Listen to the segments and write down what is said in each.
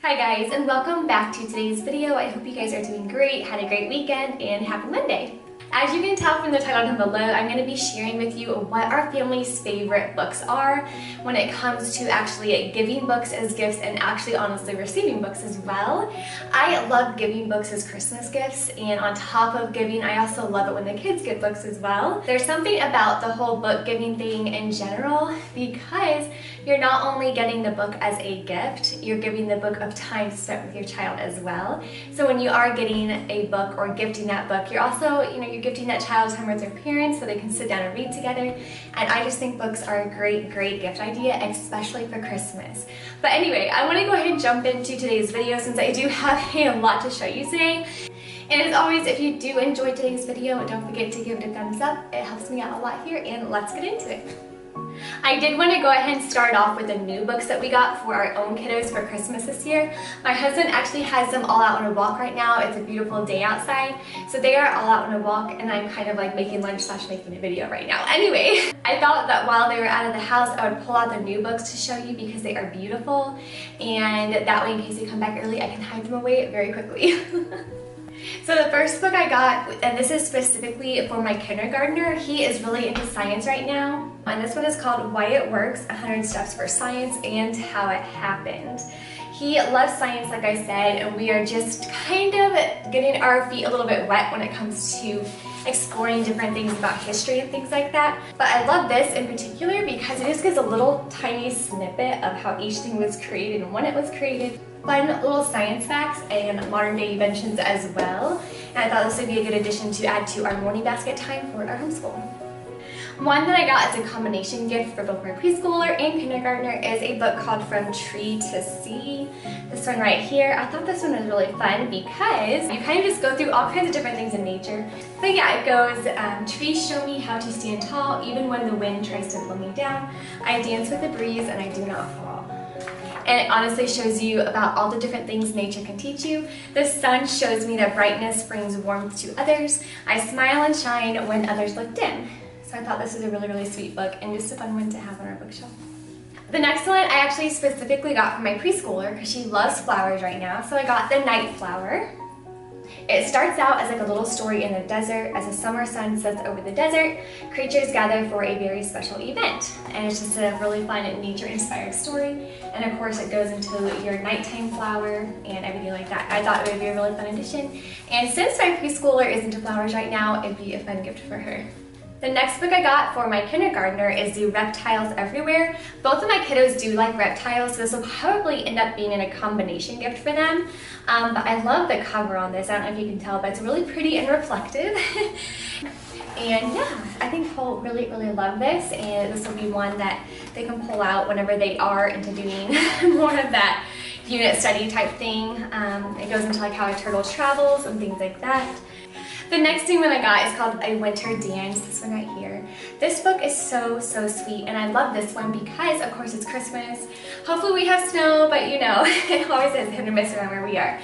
Hi guys, and welcome back to today's video. I hope you guys are doing great, had a great weekend, and happy Monday. As you can tell from the title down below, I'm going to be sharing with you what our family's favorite books are when it comes to actually giving books as gifts and actually honestly receiving books as well. I love giving books as Christmas gifts, and on top of giving, I also love it when the kids get books as well. There's something about the whole book giving thing in general because you're not only getting the book as a gift, you're giving the book of time to spend with your child as well. So when you are getting a book or gifting that book, you're also, you're gifting that child time with their parents so they can sit down and read together. And I just think books are a great gift idea, especially for Christmas. But anyway, I want to go ahead and jump into today's video since I do have a lot to show you today. And as always, if you do enjoy today's video, don't forget to give it a thumbs up. It helps me out a lot here, and let's get into it. I did want to go ahead and start off with the new books that we got for our own kiddos for Christmas this year. My husband actually has them all out on a walk right now. It's a beautiful day outside, so they are all out on a walk, and I'm kind of like making lunch / making a video right now. Anyway, I thought that while they were out of the house, I would pull out the new books to show you because they are beautiful, and that way in case they come back early, I can hide them away very quickly. So the first book I got, and this is specifically for my kindergartner, he is really into science right now. And this one is called Why It Works, 100 Steps for Science and How It Happened. He loves science, like I said, and we are just kind of getting our feet a little bit wet when it comes to exploring different things about history and things like that. But I love this in particular because it just gives a little tiny snippet of how each thing was created and when it was created. Fun little science facts and modern day inventions as well. And I thought this would be a good addition to add to our morning basket time for our homeschool. One that I got as a combination gift for both my preschooler and kindergartner is a book called From Tree to Sea. This one right here, I thought this one was really fun because you kind of just go through all kinds of different things in nature. But yeah, it goes, trees show me how to stand tall even when the wind tries to blow me down. I dance with the breeze and I do not fall. And it honestly shows you about all the different things nature can teach you. The sun shows me that brightness brings warmth to others. I smile and shine when others look dim. So I thought this was a really sweet book and just a fun one to have on our bookshelf. The next one I actually specifically got for my preschooler because she loves flowers right now. So I got The Night Flower. It starts out as like a little story in the desert. As the summer sun sets over the desert, creatures gather for a very special event. And it's just a really fun nature-inspired story. And of course it goes into your nighttime flower and everything like that. I thought it would be a really fun addition. And since my preschooler is into flowers right now, it'd be a fun gift for her. The next book I got for my kindergartner is the Reptiles Everywhere. Both of my kiddos do like reptiles, so this will probably end up being in a combination gift for them. But I love the cover on this. I don't know if you can tell, but it's really pretty and reflective. And yeah, I think he'll really love this, and this will be one that they can pull out whenever they are into doing more of that unit study type thing. It goes into like how a turtle travels and things like that. The next thing that I got is called A Winter Dance, this one right here. This book is so sweet, and I love this one because, of course, it's Christmas. Hopefully we have snow, but you know, it always is hit or miss around where we are.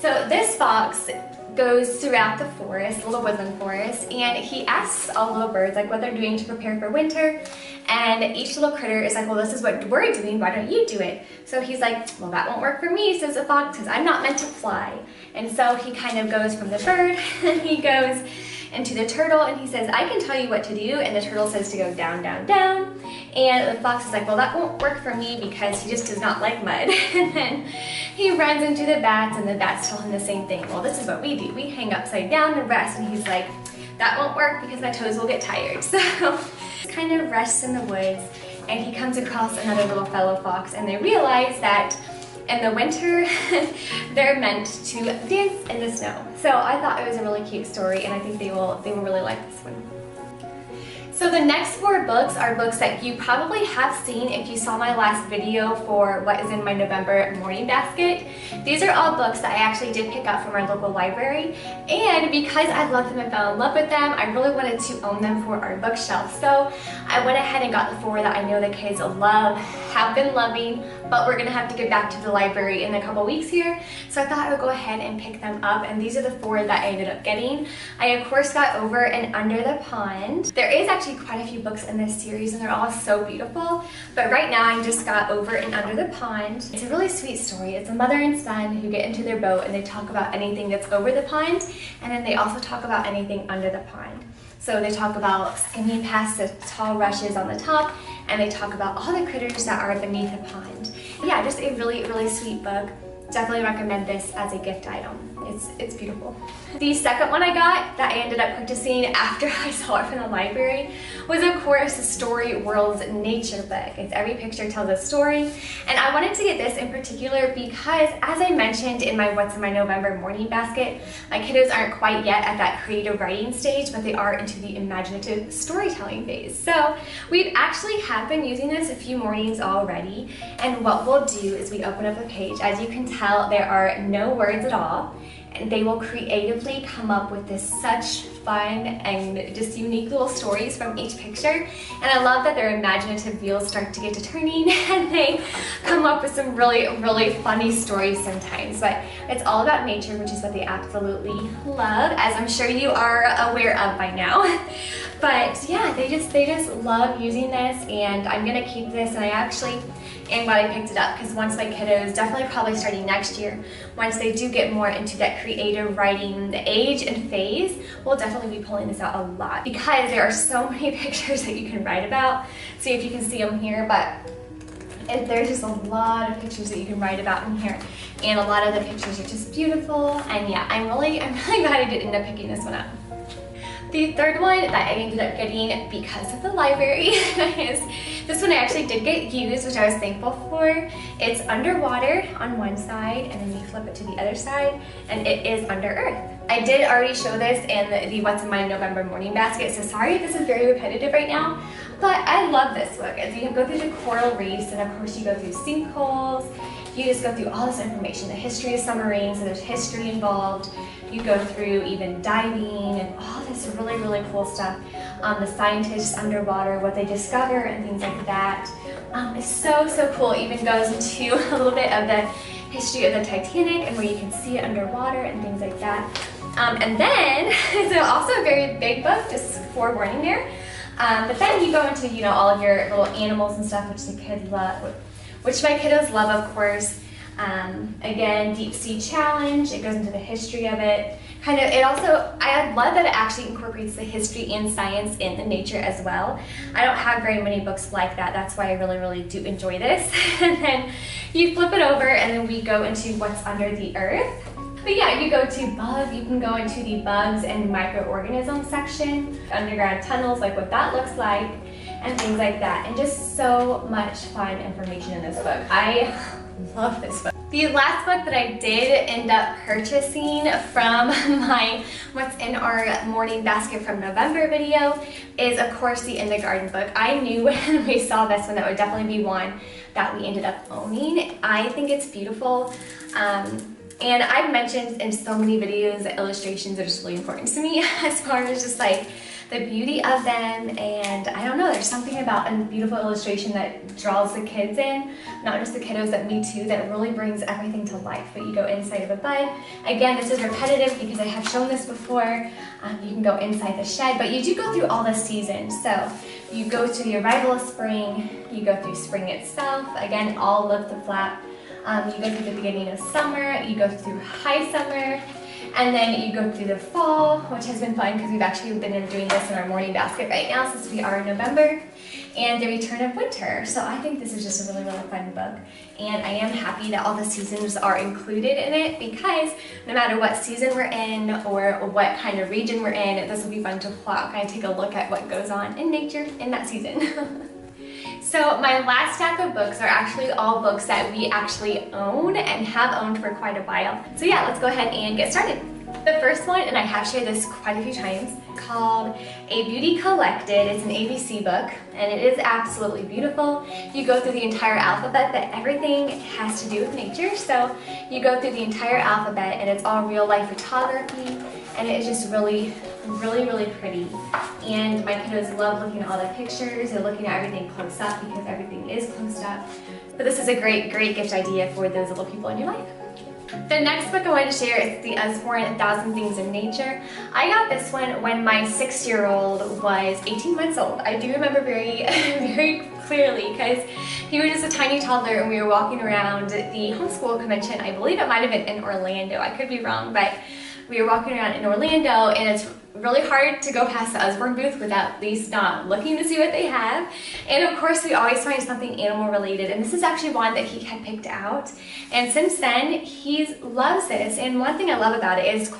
So this fox goes throughout the forest, little woodland forest, and he asks all little birds like what they're doing to prepare for winter. And each little critter is like, well, this is what we're doing, why don't you do it? So he's like, well, that won't work for me, says the fox, because I'm not meant to fly. And so he kind of goes from the bird, and he goes into the turtle, and he says, I can tell you what to do, and the turtle says to go down, down, down. And the fox is like, well, that won't work for me because he just does not like mud. And then he runs into the bats, and the bats tell him the same thing. Well, this is what we do. We hang upside down and rest. And he's like, that won't work because my toes will get tired. So he kind of rests in the woods, and he comes across another little fellow fox, and they realize that in the winter, they're meant to dance in the snow. So I thought it was a really cute story, and I think they will really like this one. So the next 4 books are books that you probably have seen if you saw my last video for what is in my November morning basket. These are all books that I actually did pick up from our local library, and because I loved them and fell in love with them, I really wanted to own them for our bookshelf. So I went ahead and got the 4 that I know the kids love, have been loving, but we're gonna have to get back to the library in a couple weeks here, so I thought I would go ahead and pick them up, and these are the 4 that I ended up getting. I of course got Over and Under the Pond. There is actually quite a few books in this series and they're all so beautiful, but right now I just got Over and Under the Pond. It's a really sweet story. It's a mother and son who get into their boat and they talk about anything that's over the pond, and then they also talk about anything under the pond. So they talk about skimming past the tall rushes on the top, and they talk about all the critters that are beneath the pond. Yeah, just a really, really sweet book. Definitely recommend this as a gift item. It's beautiful. The second one I got that I ended up purchasing after I saw it from the library was, of course, the Story World's nature book. It's every picture tells a story, and I wanted to get this in particular because, as I mentioned in my What's in My November morning basket, my kiddos aren't quite yet at that creative writing stage, but they are into the imaginative storytelling phase. So we've actually have been using this a few mornings already, and what we'll do is we open up a page. As you can tell, there are no words at all, and they will creatively come up with such fun and just unique little stories from each picture. And I love that their imaginative wheels start to get to turning and they come up with some really, really funny stories sometimes. But it's all about nature, which is what they absolutely love, as I'm sure you are aware of by now. But yeah, they just love using this, and I'm gonna keep this, and I actually am glad I picked it up because once my kiddos, definitely probably starting next year, once they do get more into that creative writing age and phase, we'll definitely be pulling this out a lot because there are so many pictures that you can write about. See if you can see them here, but there's just a lot of pictures that you can write about in here, and a lot of the pictures are just beautiful. And yeah, I'm really glad I did end up picking this one up. The third one that I ended up getting because of the library is this one I actually did get used, which I was thankful for. It's underwater on one side, and then you flip it to the other side, and it is under earth. I did already show this in the What's in My November morning basket, so sorry if this is very repetitive right now, but I love this book. As you go through the coral reefs, and of course you go through sinkholes, you just go through all this information, the history of submarines, so there's history involved. You go through even diving and all this really, really cool stuff. The scientists underwater, what they discover and things like that. It's so, so cool. It even goes into a little bit of the history of the Titanic and where you can see it underwater and things like that. And then, it's also a very big book, just forewarning there. But then you go into, all of your little animals and stuff, which the kids love, which my kiddos love, of course. Again, deep sea challenge, it goes into the history of it. I love that it actually incorporates the history and science in the nature as well. I don't have very many books like that. That's why I really, really do enjoy this. And then you flip it over and then we go into what's under the earth. But yeah, you can go into the bugs and microorganisms section, underground tunnels, like what that looks like, and things like that. And just so much fun information in this book. I love this book. The last book that I did end up purchasing from my What's in Our Morning Basket from November video is, of course, the In the Garden book. I knew when we saw this one that would definitely be one that we ended up owning. I think it's beautiful. And I've mentioned in so many videos that illustrations are just really important to me as far as just like the beauty of them, and I don't know, there's something about a beautiful illustration that draws the kids in, not just the kiddos, but me too, that really brings everything to life. But you go inside of a bud. Again, this is repetitive because I have shown this before. You can go inside the shed, but you do go through all the seasons. So you go to the arrival of spring, you go through spring itself, again, all of the flap. You go through the beginning of summer, you go through high summer, and then you go through the fall, which has been fun because we've actually been doing this in our morning basket right now since we are in November, and the return of winter. So I think this is just a really, really fun book, and I am happy that all the seasons are included in it because no matter what season we're in or what kind of region we're in, this will be fun to kind of take a look at what goes on in nature in that season. So my last stack of books are actually all books that we actually own and have owned for quite a while. So yeah, let's go ahead and get started. The first one, and I have shared this quite a few times, called A Beauty Collected. It's an ABC book, and it is absolutely beautiful. You go through the entire alphabet, but everything has to do with nature. So you go through the entire alphabet, and it's all real life photography, and it is just really, really, really pretty. And my kiddos love looking at all the pictures. They're looking at everything close up because everything is close up. But this is a great, great gift idea for those little people in your life. The next book I wanted to share is the Usborne 1,000 Things in Nature. I got this one when my 6-year-old was 18 months old. I do remember very, very clearly because he was just a tiny toddler and we were walking around the homeschool convention. I believe it might have been in Orlando. I could be wrong, but we were walking around in Orlando, and it's really hard to go past the Usborne booth without at least not looking to see what they have. And of course, we always find something animal related, and this is actually one that he had picked out. And since then, he loves this. And one thing I love about it is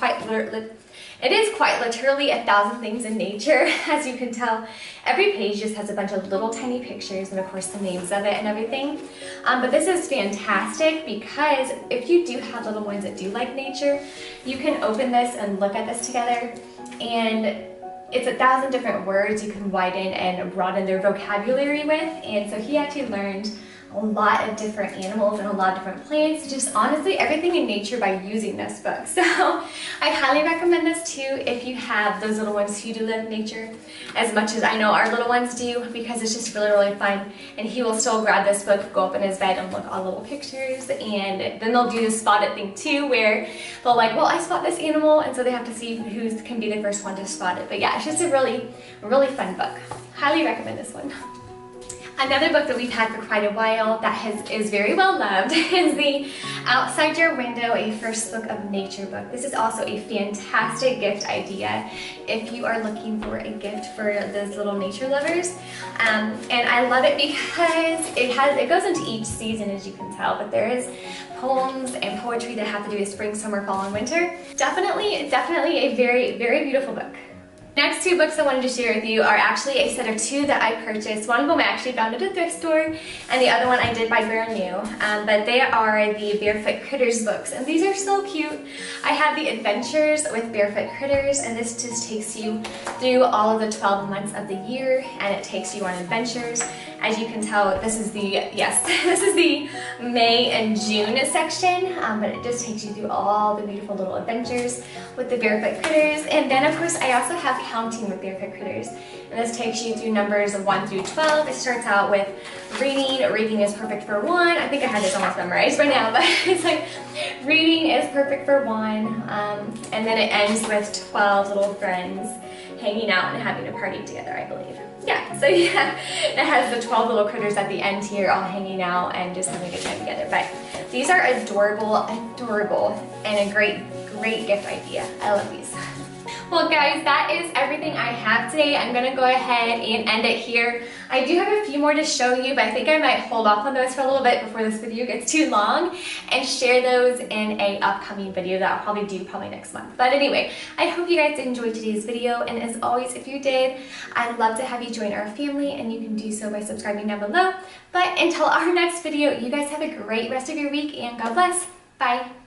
it is quite literally 1,000 things in nature. As you can tell, every page just has a bunch of little tiny pictures and of course the names of it and everything. But this is fantastic because if you do have little ones that do like nature, you can open this and look at this together, and it's 1,000 different words you can widen and broaden their vocabulary with. And so he actually learned a lot of different animals and a lot of different plants, just honestly everything in nature by using this book. So I highly recommend this too if you have those little ones who do love nature as much as I know our little ones do, because it's just really, really fun. And he will still grab this book, go up in his bed and look at all the little pictures, and then they'll do the spotted thing too where they'll like, well, I spot this animal, and so they have to see who can be the first one to spot it. But yeah, it's just a really, really fun book. Highly recommend this one. Another book that we've had for quite a while that is very well loved is the Outside Your Window, a First Book of Nature book. This is also a fantastic gift idea if you are looking for a gift for those little nature lovers. And I love it because it goes into each season, as you can tell, but there is poems and poetry that have to do with spring, summer, fall, and winter. Definitely a very, very beautiful book. Next two books I wanted to share with you are actually a set of two that I purchased. One of them I actually found at a thrift store, and the other one I did buy brand new. But they are the Barefoot Critters books, and these are so cute. I have the Adventures with Barefoot Critters, and this just takes you through all of the 12 months of the year, and it takes you on adventures. As you can tell, this is the May and June section, but it just takes you through all the beautiful little adventures with the Barefoot Critters. And then of course I also have Counting with Barefoot Critters, and this takes you through numbers 1 through 12. It starts out with reading. Reading is perfect for 1. I think I had this almost memorized by now, but it's like reading is perfect for 1, and then it ends with 12 little friends hanging out and having a party together, I believe. Yeah, so yeah, it has the 12 little critters at the end here all hanging out and just having a good time together. But these are adorable, adorable, and a great, great gift idea. I love these. Well guys, that is everything I have today. I'm going to go ahead and end it here. I do have a few more to show you, but I think I might hold off on those for a little bit before this video gets too long and share those in an upcoming video that I'll probably do next month. But anyway, I hope you guys enjoyed today's video, and as always, if you did, I'd love to have you join our family, and you can do so by subscribing down below. But until our next video, you guys have a great rest of your week, and God bless. Bye.